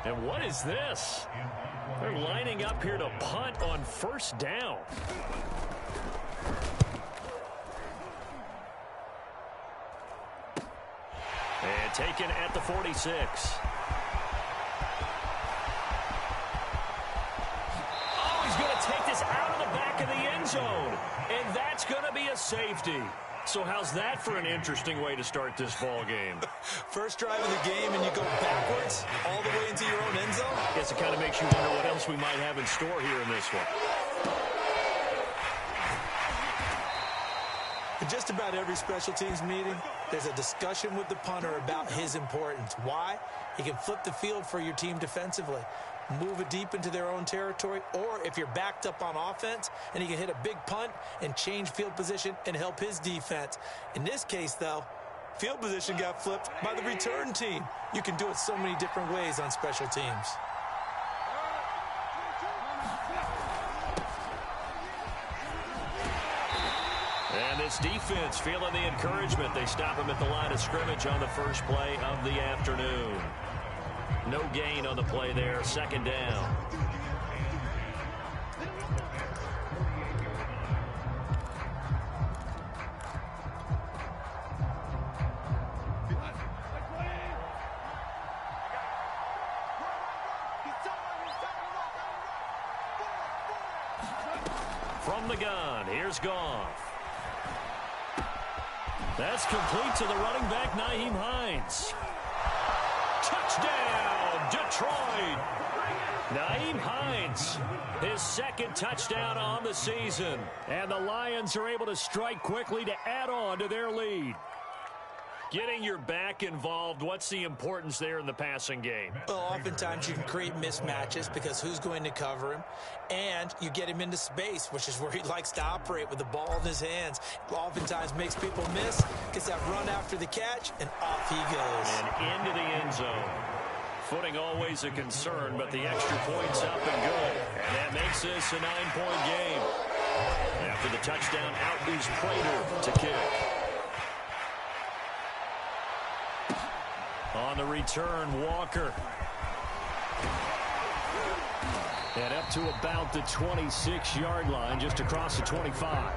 11. And what is this? They're lining up here to punt on first down. And taken at the 46. Oh, he's going to take this out of the back of the end zone. And that's going to be a safety. So how's that for an interesting way to start this ball game? First drive of the game and you go backwards all the way into your own end zone? Guess it kind of makes you wonder what else we might have in store here in this one. In just about every special teams meeting, there's a discussion with the punter about his importance. Why? He can flip the field for your team defensively, move it deep into their own territory, or if you're backed up on offense, and he can hit a big punt and change field position and help his defense. In this case, though, field position got flipped by the return team. You can do it so many different ways on special teams. And this defense feeling the encouragement. They stop him at the line of scrimmage on the first play of the afternoon. No gain on the play there, second down. From the gun, here's Goff. That's complete to the running back, Nyheim Hines. Touchdown, Detroit. Nyheim Hines, his second touchdown on the season. And the Lions are able to strike quickly to add on to their lead. Getting your back involved, what's the importance there in the passing game? Well, oftentimes you can create mismatches because who's going to cover him? And you get him into space, which is where he likes to operate with the ball in his hands. Oftentimes makes people miss, gets that run after the catch, and off he goes. And into the end zone. Footing always a concern, but the extra point's up and good. And that makes this a 9-point game. After the touchdown, out is Prater to kick. On the return, Walker. And up to about the 26-yard line, just across the 25.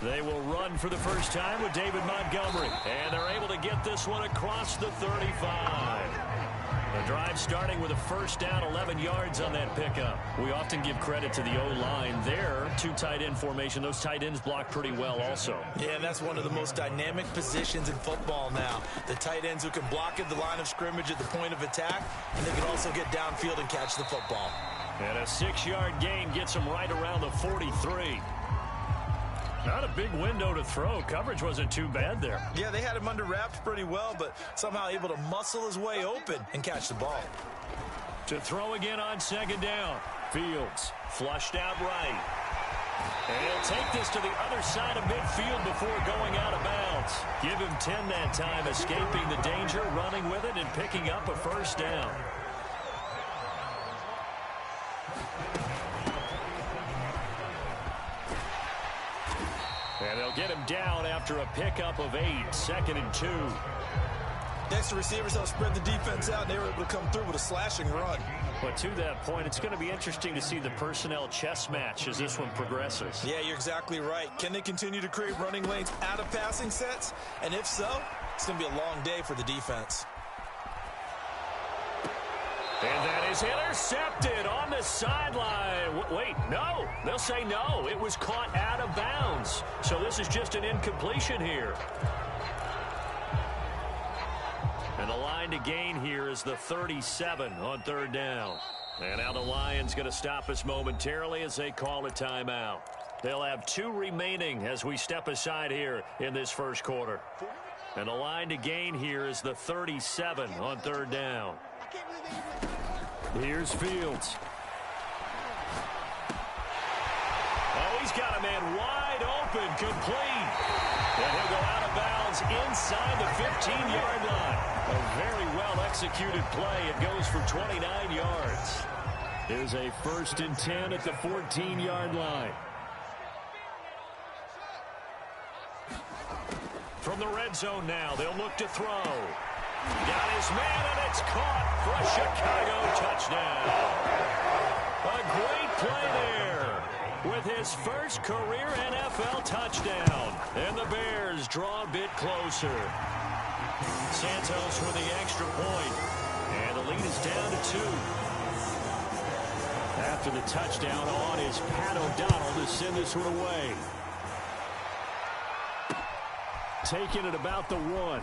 They will run for the first time with David Montgomery. And they're able to get this one across the 35. The drive starting with a first down, 11 yards on that pickup. We often give credit to the O-line there. Two tight end formation. Those tight ends block pretty well also. Yeah, and that's one of the most dynamic positions in football now. The tight ends who can block at the line of scrimmage at the point of attack, and they can also get downfield and catch the football. And a 6-yard gain gets them right around the 43. Not a big window to throw. Coverage wasn't too bad there. Yeah, they had him under wraps pretty well, but somehow able to muscle his way open and catch the ball. To throw again on second down. Fields flushed out right. And he'll take this to the other side of midfield before going out of bounds. Give him 10 that time, escaping the danger, running with it, and picking up a first down. And they'll get him down after a pickup of 8, 2nd and 2. Next, the receivers help spread the defense out, and they were able to come through with a slashing run. But to that point, it's going to be interesting to see the personnel chess match as this one progresses. Yeah, you're exactly right. Can they continue to create running lanes out of passing sets? And if so, it's going to be a long day for the defense. And that is intercepted on the sideline. Wait, no. They'll say no. It was caught out of bounds. So this is just an incompletion here. And the line to gain here is the 37 on third down. And now the Lions going to stop us momentarily as they call a timeout. They'll have 2 remaining as we step aside here in this first quarter. And the line to gain here is the 37 on third down. Here's Fields. Oh, he's got a man wide open, complete. And he'll go out of bounds inside the 15-yard line. A very well-executed play. It goes for 29 yards. Here's a 1st and 10 at the 14-yard line. From the red zone now, they'll look to throw. Got his man, and it's caught for a Chicago touchdown. A great play there with his first career NFL touchdown. And the Bears draw a bit closer. Santos with the extra point. And the lead is down to 2. After the touchdown on is Pat O'Donnell to send this one away. Taking it about the 1.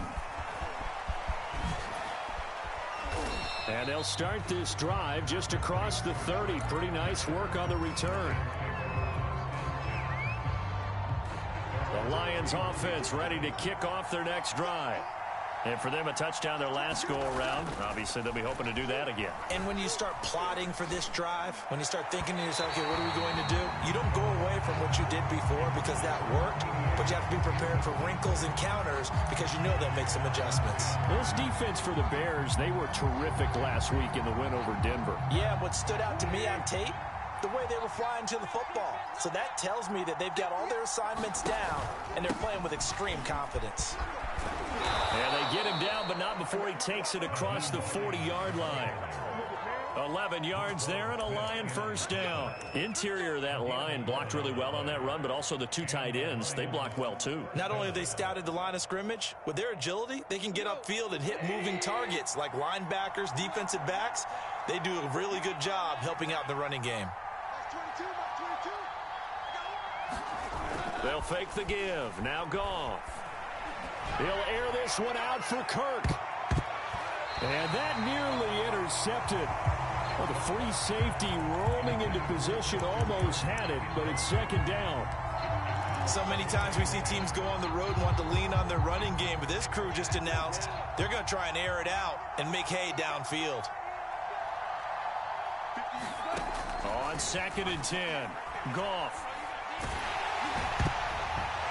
And they'll start this drive just across the 30. Pretty nice work on the return. The Lions offense ready to kick off their next drive. And for them, a touchdown their last go-around. Obviously, they'll be hoping to do that again. And when you start plotting for this drive, when you start thinking to yourself, okay, what are we going to do? You don't go away from what you did before because that worked, but you have to be prepared for wrinkles and counters because you know they'll make some adjustments. This defense for the Bears, they were terrific last week in the win over Denver. Yeah, what stood out to me on tape, the way they were flying to the football. So that tells me that they've got all their assignments down, and they're playing with extreme confidence. And they get him down, but not before he takes it across the 40-yard line. 11 yards there and a Lion first down. Interior of that line blocked really well on that run, but also the 2 tight ends, they blocked well too. Not only have they scouted the line of scrimmage, with their agility, they can get upfield and hit moving targets like linebackers, defensive backs. They do a really good job helping out the running game. They'll fake the give. Now Goff. He'll air this one out for Kirk. And that nearly intercepted. Well, the free safety rolling into position almost had it, but it's second down. So many times we see teams go on the road and want to lean on their running game, but this crew just announced they're going to try and air it out and make hay downfield. On 2nd and 10, Goff.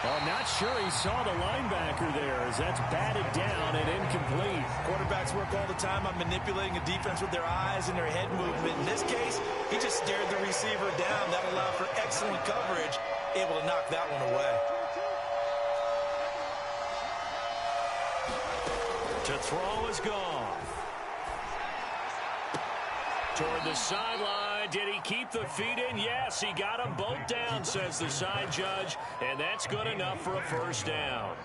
Well, not sure he saw the linebacker there as that's batted down and incomplete. Quarterbacks work all the time on manipulating a defense with their eyes and their head movement. In this case, he just stared the receiver down. That allowed for excellent coverage, able to knock that one away. To throw is Goff. Toward the sideline. Did he keep the feet in? Yes, he got them both down, says the side judge, and that's good enough for a first down.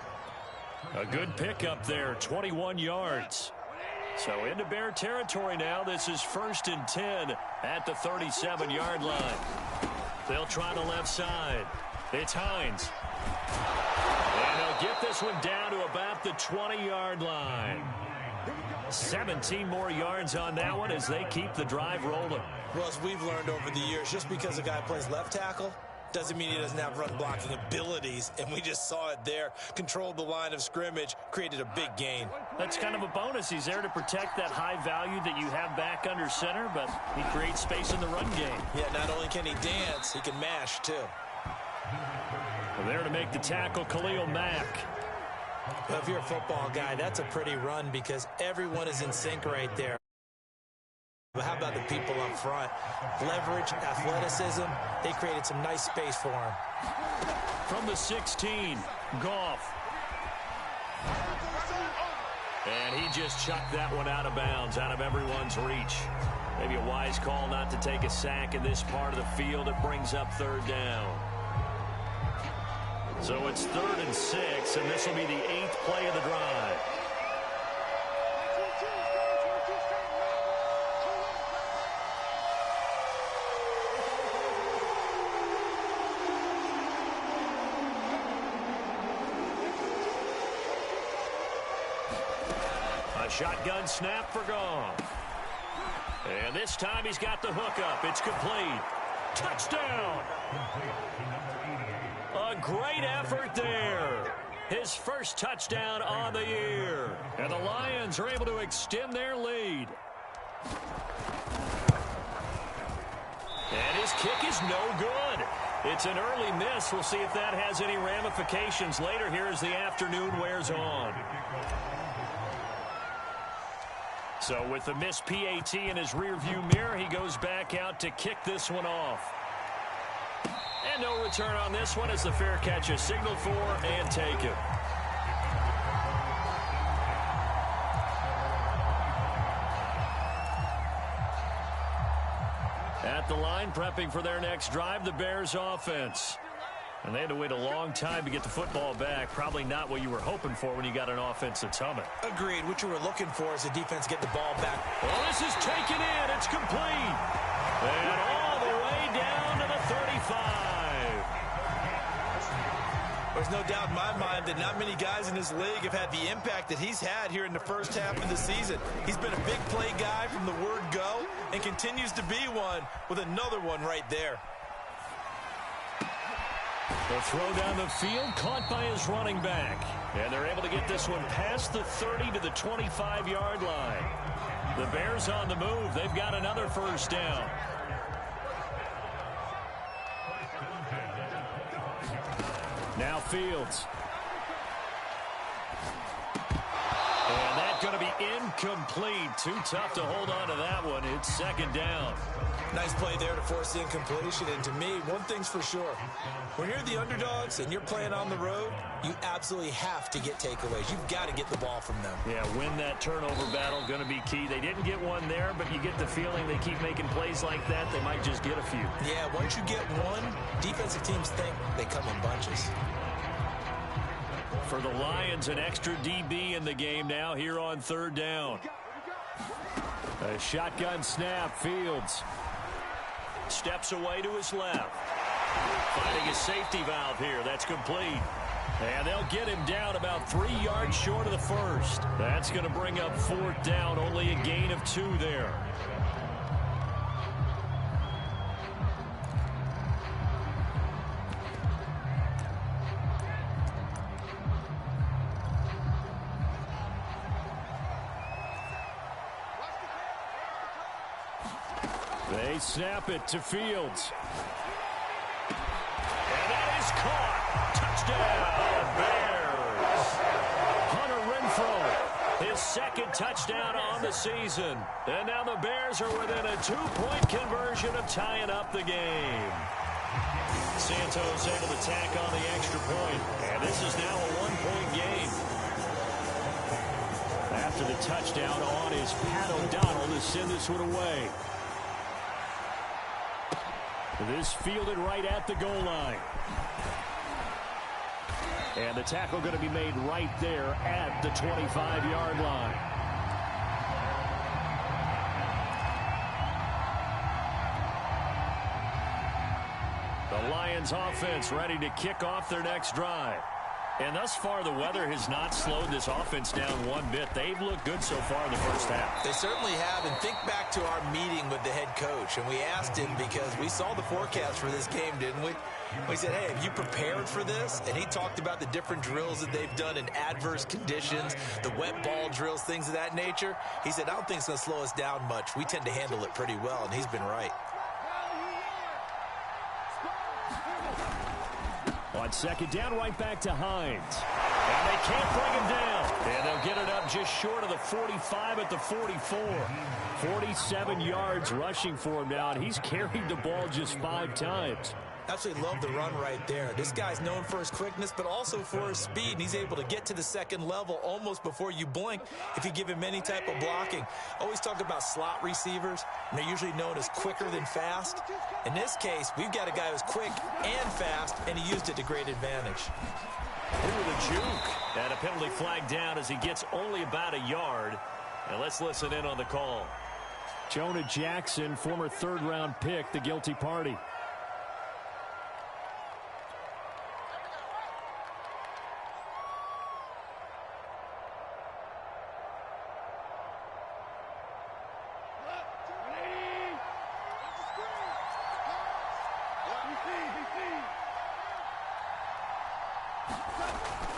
A good pickup there, 21 yards. So into Bear territory now. This is 1st and 10 at the 37-yard line. They'll try the left side. It's Hines. And they'll get this one down to about the 20-yard line. 17 more yards on that one as they keep the drive rolling. Well, as we've learned over the years, just because a guy plays left tackle doesn't mean he doesn't have run blocking abilities, and we just saw it there. Controlled the line of scrimmage, created a big gain. That's kind of a bonus. He's there to protect that high value that you have back under center, but he creates space in the run game. Yeah, not only can he dance, he can mash too. Well, there to make the tackle, Khalil Mack. Well, if you're a football guy, that's a pretty run because everyone is in sync right there. But how about the people up front? Leverage, athleticism, they created some nice space for him. From the 16, Goff. And he just chucked that one out of bounds, out of everyone's reach. Maybe a wise call not to take a sack in this part of the field. It brings up third down. So it's 3rd and 6, and this will be the 8th play of the drive. shotgun snap for Goff. And this time he's got the hookup. It's complete. Touchdown! A great effort there. His first touchdown on the year. And the Lions are able to extend their lead. And his kick is no good. It's an early miss. We'll see if that has any ramifications later here as the afternoon wears on. So with the missed PAT in his rearview mirror, he goes back out to kick this one off. And no return on this one as the fair catch is signaled for and taken. At the line, prepping for their next drive, the Bears offense. And they had to wait a long time to get the football back. Probably not what you were hoping for when you got an offense that's humming. Agreed. What you were looking for is the defense get the ball back. Well, this is taken in. It's complete. And all the way down to the 35. There's no doubt in my mind that not many guys in this league have had the impact that he's had here in the first half of the season. He's been a big play guy from the word go and continues to be one with another one right there. The throw down the field, caught by his running back. And they're able to get this one past the 30 to the 25-yard line. The Bears on the move. They've got another first down. Now Fields. And that's going to be incomplete. Too tough to hold on to that one. It's second down. Nice play there to force the incompletion. And to me, one thing's for sure. When you're the underdogs and you're playing on the road, you absolutely have to get takeaways. You've got to get the ball from them. Yeah, win that turnover battle, going to be key. They didn't get one there, but you get the feeling they keep making plays like that, they might just get a few. Yeah, once you get one, defensive teams think they come in bunches. For the Lions, an extra DB in the game now here on third down. A shotgun snap, Fields. Steps away to his left. Finding his safety valve here. That's complete. And they'll get him down about 3 yards short of the first. That's going to bring up fourth down. Only a gain of 2 there. They snap it to Fields. And that is caught. Touchdown, Bears. Hunter Renfrow, his second touchdown on the season. And now the Bears are within a 2-point conversion of tying up the game. Santos able to tack on the extra point. And this is now a 1-point game. After the touchdown on is Pat O'Donnell to send this one away. This fielded right at the goal line. And the tackle going to be made right there at the 25-yard line. The Lions offense ready to kick off their next drive. And thus far, the weather has not slowed this offense down one bit. They've looked good so far in the first half. They certainly have. And think back to our meeting with the head coach. And we asked him because we saw the forecast for this game, didn't we? We said, hey, have you prepared for this? And he talked about the different drills that they've done in adverse conditions, the wet ball drills, things of that nature. He said, I don't think it's going to slow us down much. We tend to handle it pretty well, and he's been right. On second down, right back to Hines. And they can't bring him down. And they'll get it up just short of the 45 at the 44. 47 yards rushing for him now, and he's carried the ball just 5 times. Absolutely love the run right there. This guy's known for his quickness, but also for his speed. And he's able to get to the second level almost before you blink if you give him any type of blocking. Always talk about slot receivers, and they're usually known as quicker than fast. In this case, we've got a guy who's quick and fast, and he used it to great advantage. Ooh, the juke. And a penalty flag down as he gets only about a yard. And let's listen in on the call. Jonah Jackson, former third-round pick, the guilty party.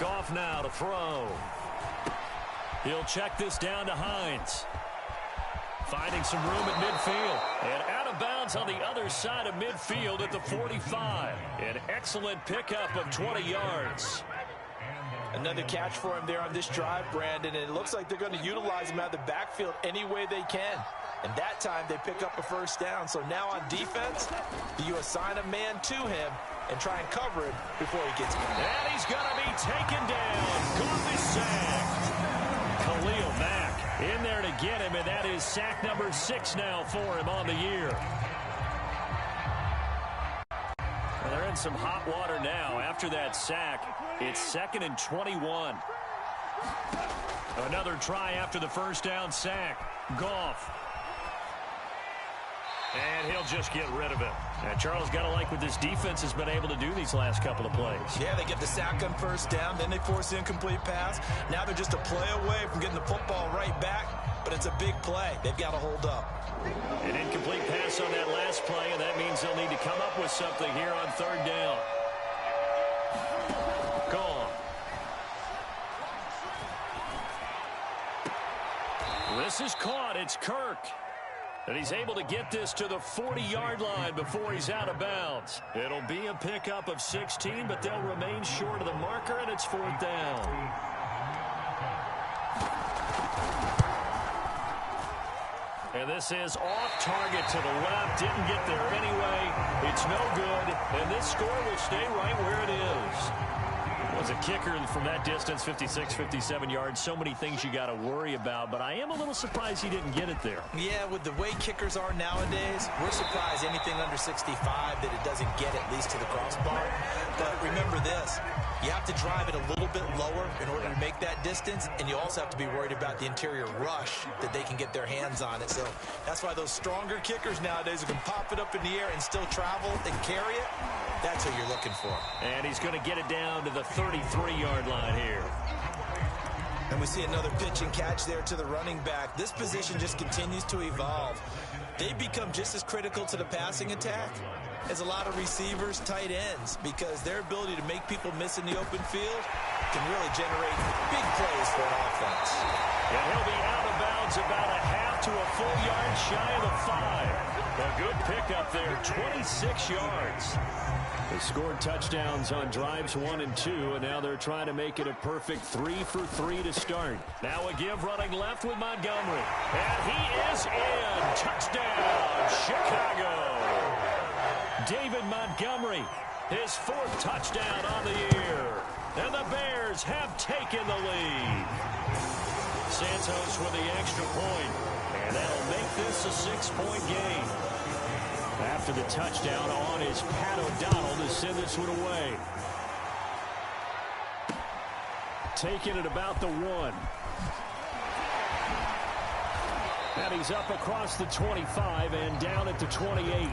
off now to throw. He'll check this down to Hines. Finding some room at midfield. And out of bounds on the other side of midfield at the 45. An excellent pickup of 20 yards. Another catch for him there on this drive, Brandon. And it looks like they're going to utilize him out of the backfield any way they can. And that time they pick up a first down. So now on defense, you assign a man to him and try and cover him before he gets caught. And he's going to be taken down. Goff is sacked. Khalil Mack in there to get him, and that is sack number 6 now for him on the year. Well, they're in some hot water now. After that sack, it's 2nd and 21. Another try after the first down sack. Goff. And he'll just get rid of it. And Charles, got to like what this defense has been able to do these last couple of plays. Yeah, they get the sack on first down, then they force the incomplete pass. Now they're just a play away from getting the football right back, but it's a big play. They've got to hold up. An incomplete pass on that last play, and that means they'll need to come up with something here on 3rd down. Gone. This is caught. It's Kirk. And he's able to get this to the 40-yard line before he's out of bounds. It'll be a pickup of 16, but they'll remain short of the marker, and it's 4th down. And this is off target to the left. Didn't get there anyway. It's no good, and this score will stay right where it is. Was a kicker from that distance, 56, 57 yards. So many things you got to worry about, but I am a little surprised he didn't get it there. Yeah, with the way kickers are nowadays, we're surprised anything under 65 that it doesn't get at least to the crossbar. But remember this, you have to drive it a little bit lower in order to make that distance, and you also have to be worried about the interior rush that they can get their hands on it. So that's why those stronger kickers nowadays who can pop it up in the air and still travel and carry it, that's what you're looking for. And he's going to get it down to the 33-yard line here. And we see another pitch and catch there to the running back. This position just continues to evolve. They become just as critical to the passing attack as a lot of receivers, tight ends, because their ability to make people miss in the open field can really generate big plays for an offense. And he'll be out of bounds about a half to a full yard shy of the 5. A good pickup there, 26 yards. They scored touchdowns on drives 1 and 2, and now they're trying to make it a perfect 3 for 3 to start. Now a give running left with Montgomery. And he is in. Touchdown, Chicago. David Montgomery, his 4th touchdown on the year. And the Bears have taken the lead. Santos with the extra point, and that'll make this a 6-point game. After the touchdown on is Pat O'Donnell to send this one away. Taking it about the 1. And he's up across the 25 and down at the 28.